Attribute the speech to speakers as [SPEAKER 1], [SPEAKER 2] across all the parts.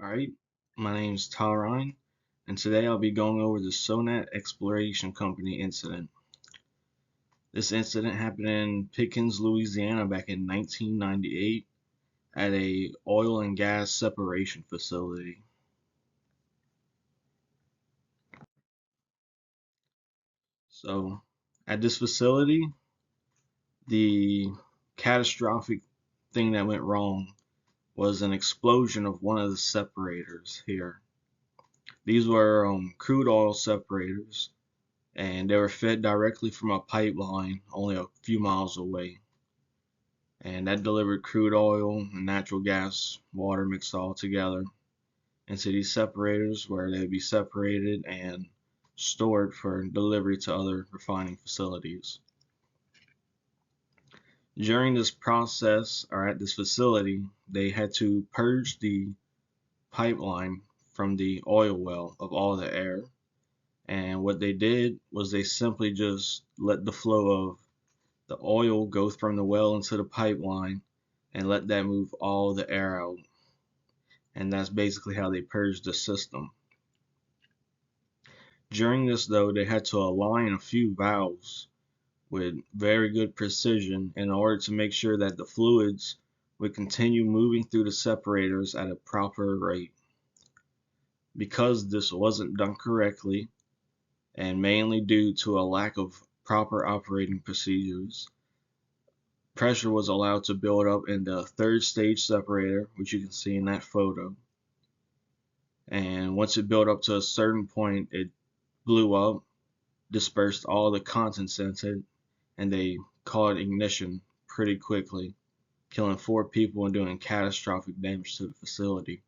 [SPEAKER 1] Alright, my name is Rhyne, and today I'll be going over the Sonat Exploration Company incident. This incident happened in Pickens, Louisiana back in 1998 at a oil and gas separation facility. So, at this facility, the catastrophic thing that went wrong was an explosion of one of the separators here. These were crude oil separators and they were fed directly from a pipeline only a few miles away. And that delivered crude oil and natural gas, water mixed all together into these separators where they'd be separated and stored for delivery to other refining facilities. During this process, or at this facility, they had to purge the pipeline from the oil well of all the air. And what they did was they simply just let the flow of the oil go from the well into the pipeline and let that move all the air out. And that's basically how they purged the system. During this, though, they had to align a few valves with very good precision in order to make sure that the fluids would continue moving through the separators at a proper rate. Because this wasn't done correctly, and mainly due to a lack of proper operating procedures, pressure was allowed to build up in the third stage separator, which you can see in that photo. And once it built up to a certain point, it blew up, dispersed all the contents in it, and they called ignition pretty quickly, killing 4 people and doing catastrophic damage to the facility.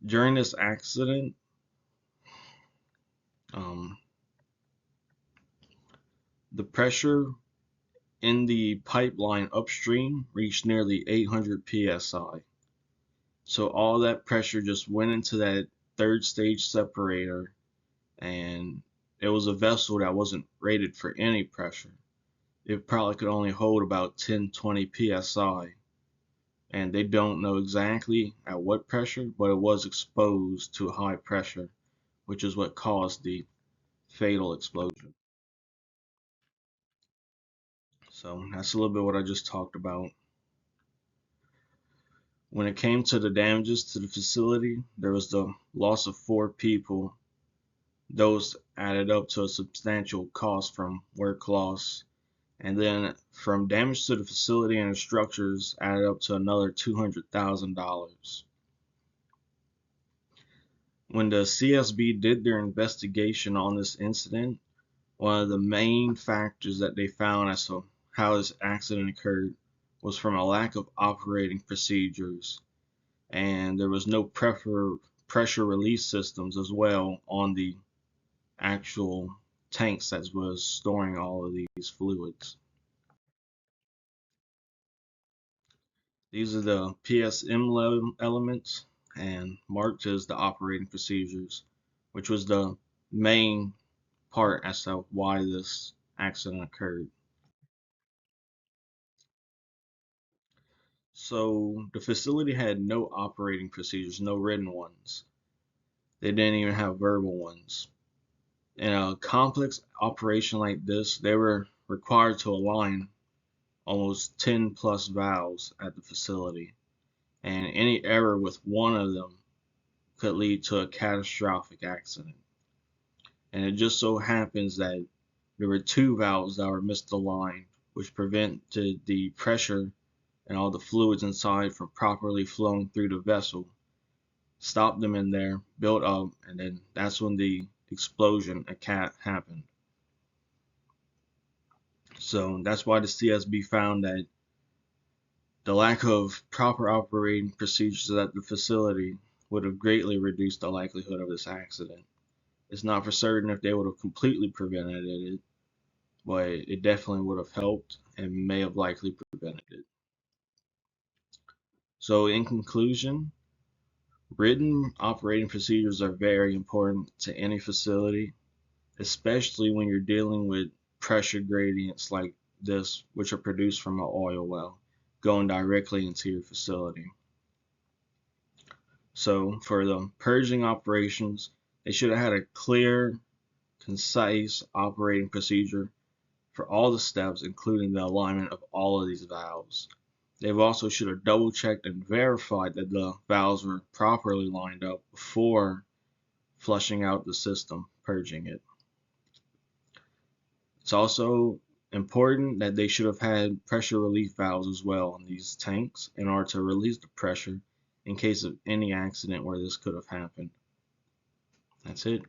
[SPEAKER 1] During this accident, um, the pressure in the pipeline upstream reached nearly 800 psi. So all that pressure just went into that third stage separator, and it was a vessel that wasn't rated for any pressure. It probably could only hold about 10-20 psi, and they don't know exactly at what pressure, but it was exposed to high pressure, which is what caused the fatal explosion. So that's a little bit what I just talked about. When it came to the damages to the facility, there was the loss of 4 people. Those added up to a substantial cost from work loss, and then from damage to the facility and the structures added up to another $200,000. When the CSB did their investigation on this incident, one of the main factors that they found as to how this accident occurred was from a lack of operating procedures, and there was no pressure release systems as well on the actual tanks that was storing all of these fluids. These are the PSM elements and marked as the operating procedures, which was the main part as to why this accident occurred. So the facility had no operating procedures, no written ones. They didn't even have verbal ones. In a complex operation like this, they were required to align almost 10 plus valves at the facility, and any error with one of them could lead to a catastrophic accident. And it just so happens that there were 2 valves that were misaligned, which prevented the pressure and all the fluids inside from properly flowing through the vessel, stopped them in there, built up, and then that's when the explosion happened. So that's why the CSB found that the lack of proper operating procedures at the facility would have greatly reduced the likelihood of this accident. It's not for certain if they would have completely prevented it, but it definitely would have helped and may have likely prevented it. So in conclusion, written operating procedures are very important to any facility, especially when you're dealing with pressure gradients like this, which are produced from an oil well, going directly into your facility. So for the purging operations, they should have had a clear, concise operating procedure for all the steps, including the alignment of all of these valves. They've also should have double checked and verified that the valves were properly lined up before flushing out the system, purging it. It's also important that they should have had pressure relief valves as well on these tanks in order to release the pressure in case of any accident where this could have happened. That's it.